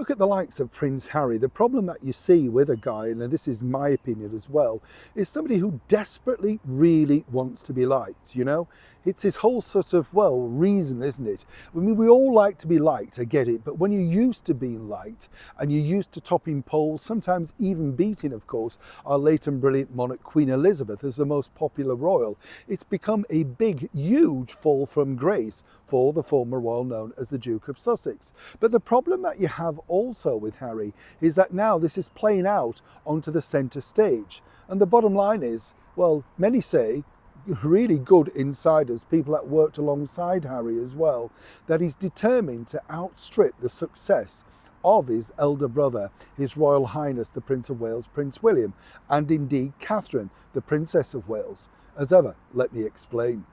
look at the likes of Prince Harry, the problem that you see with a guy, and this is my opinion as well, is somebody who desperately really wants to be liked, you know? It's his whole sort of, well, reason, isn't it? I mean, we all like to be liked, I get it, but when you're used to being liked and you're used to topping polls, sometimes even beating, of course, our late and brilliant monarch Queen Elizabeth as the most popular royal, it's become a big, huge fall from grace for the former royal known as the Duke of Sussex. But the problem that you have also with Harry is that now this is playing out onto the centre stage. And the bottom line is, well, many say, really good insiders, people that worked alongside Harry as well, that he's determined to outstrip the success of his elder brother, His Royal Highness the Prince of Wales, Prince William, and indeed Catherine, the Princess of Wales. As ever, let me explain.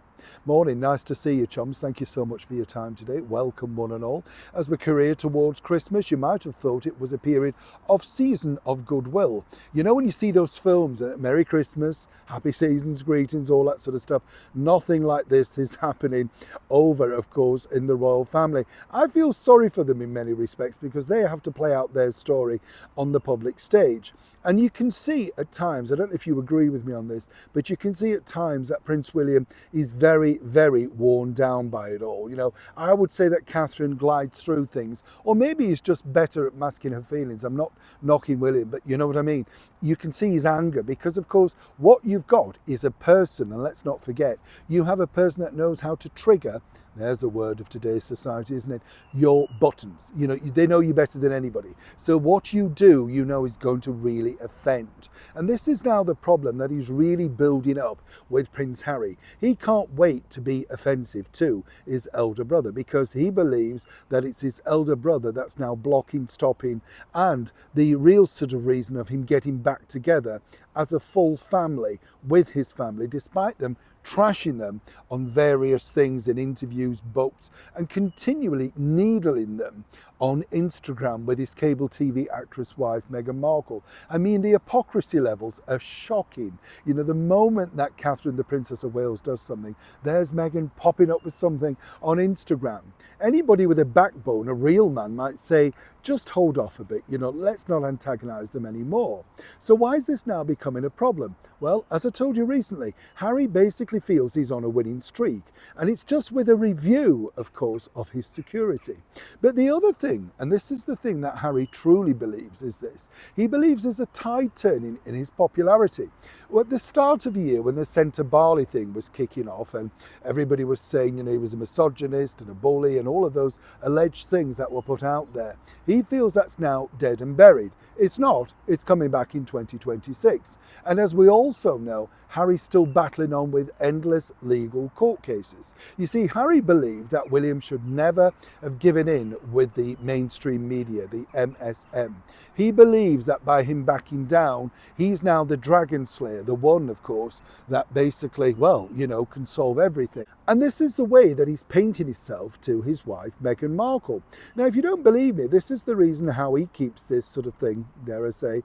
Morning, nice to see you, chums. Thank you so much for your time today. Welcome one and all. As we career towards Christmas, you might have thought it was a period of season of goodwill. You know, when you see those films, Merry Christmas, Happy Seasons, greetings, all that sort of stuff, nothing like this is happening over, of course, in the royal family. I feel sorry for them in many respects because they have to play out their story on the public stage. And you can see at times, I don't know if you agree with me on this, but you can see at times that Prince William is very, very worn down by it all. You know, I would say that Catherine glides through things, or maybe he's just better at masking her feelings. I'm not knocking William, but you know what I mean? You can see his anger because, of course, what you've got is a person, and let's not forget, you have a person that knows how to trigger, there's a word of today's society, isn't it? Your buttons. You know, they know you better than anybody. So what you do, you know, is going to really offend. And this is now the problem that he's really building up with Prince Harry. He can't wait to be offensive to his elder brother because he believes that it's his elder brother that's now blocking, stopping, and the real sort of reason of him getting back together as a full family with his family, despite them trashing them on various things in interviews, books, and continually needling them on Instagram with his cable TV actress wife, Meghan Markle. I mean, the hypocrisy levels are shocking. You know, the moment that Catherine, the Princess of Wales, does something, there's Meghan popping up with something on Instagram. Anybody with a backbone, a real man, might say, just hold off a bit, you know, let's not antagonize them anymore. So why is this now becoming a problem? Well, as I told you recently, Harry basically feels he's on a winning streak, and it's just with a review, of course, of his security. But the other thing, and this is the thing that Harry truly believes, is this. He believes there's a tide turning in his popularity. Well, at the start of the year, when the Centre Barley thing was kicking off, and everybody was saying, you know, he was a misogynist and a bully and all of those alleged things that were put out there, he feels that's now dead and buried. It's not, it's coming back in 2026. And as we also know, Harry's still battling on with endless legal court cases. You see, Harry believed that William should never have given in with the mainstream media, the MSM. He believes that by him backing down, he's now the dragon slayer, the one, of course, that basically, well, you know, can solve everything. And this is the way that he's painting himself to his wife, Meghan Markle. Now, if you don't believe me, this is the reason how he keeps this sort of thing, dare I say,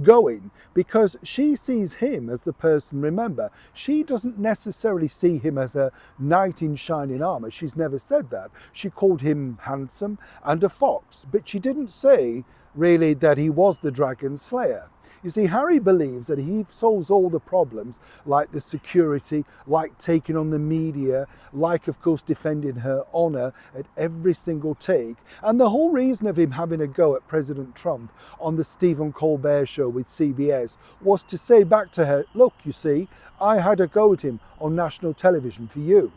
going, because she sees him as the person. Remember, she doesn't necessarily see him as a knight in shining armour. She's never said that. She called him handsome and a fox, but she didn't say really that he was the dragon slayer. You see, Harry believes that he solves all the problems, like the security, like taking on the media, like, of course, defending her honour at every single take. And the whole reason of him having a go at President Trump on the Stephen Colbert show with CBS was to say back to her, look, you see, I had a go at him on national television for you.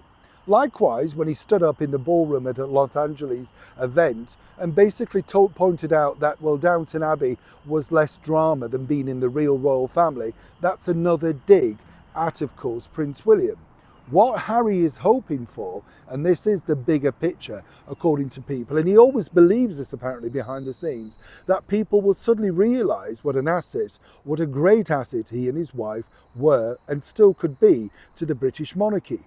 Likewise, when he stood up in the ballroom at a Los Angeles event and basically pointed out that, well, Downton Abbey was less drama than being in the real royal family, that's another dig at, of course, Prince William. What Harry is hoping for, and this is the bigger picture, according to people, and he always believes this apparently behind the scenes, that people will suddenly realise what an asset, what a great asset he and his wife were and still could be to the British monarchy.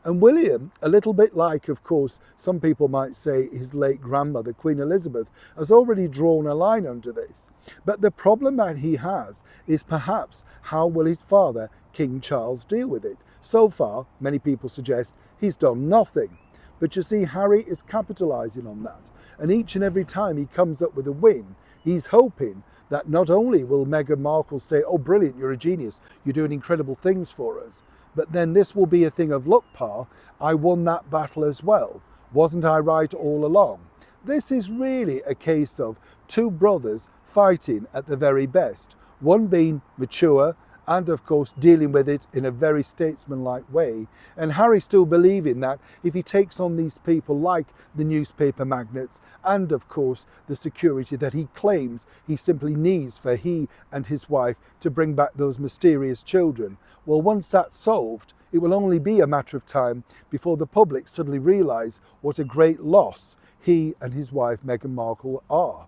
And William, a little bit like, of course, some people might say his late grandmother, Queen Elizabeth, has already drawn a line under this. But the problem that he has is perhaps how will his father, King Charles, deal with it? So far, many people suggest he's done nothing. But you see, Harry is capitalising on that. And each and every time he comes up with a win, he's hoping that not only will Meghan Markle say, oh brilliant, you're a genius, you're doing incredible things for us, but then this will be a thing of, look Pa, I won that battle as well. Wasn't I right all along? This is really a case of two brothers fighting at the very best. One being mature and of course dealing with it in a very statesmanlike way, and Harry still believing that if he takes on these people like the newspaper magnates and of course the security that he claims he simply needs for he and his wife to bring back those mysterious children, well, once that's solved, it will only be a matter of time before the public suddenly realise what a great loss he and his wife Meghan Markle are.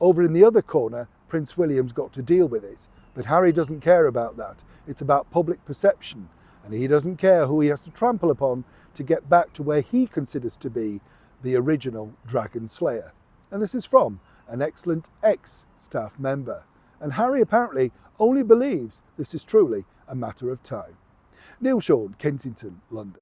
Over in the other corner, Prince William's got to deal with it. But Harry doesn't care about that. It's about public perception, and he doesn't care who he has to trample upon to get back to where he considers to be the original Dragon Slayer. And this is from an excellent ex-staff member. And Harry apparently only believes this is truly a matter of time. Neil Sean, Kensington, London.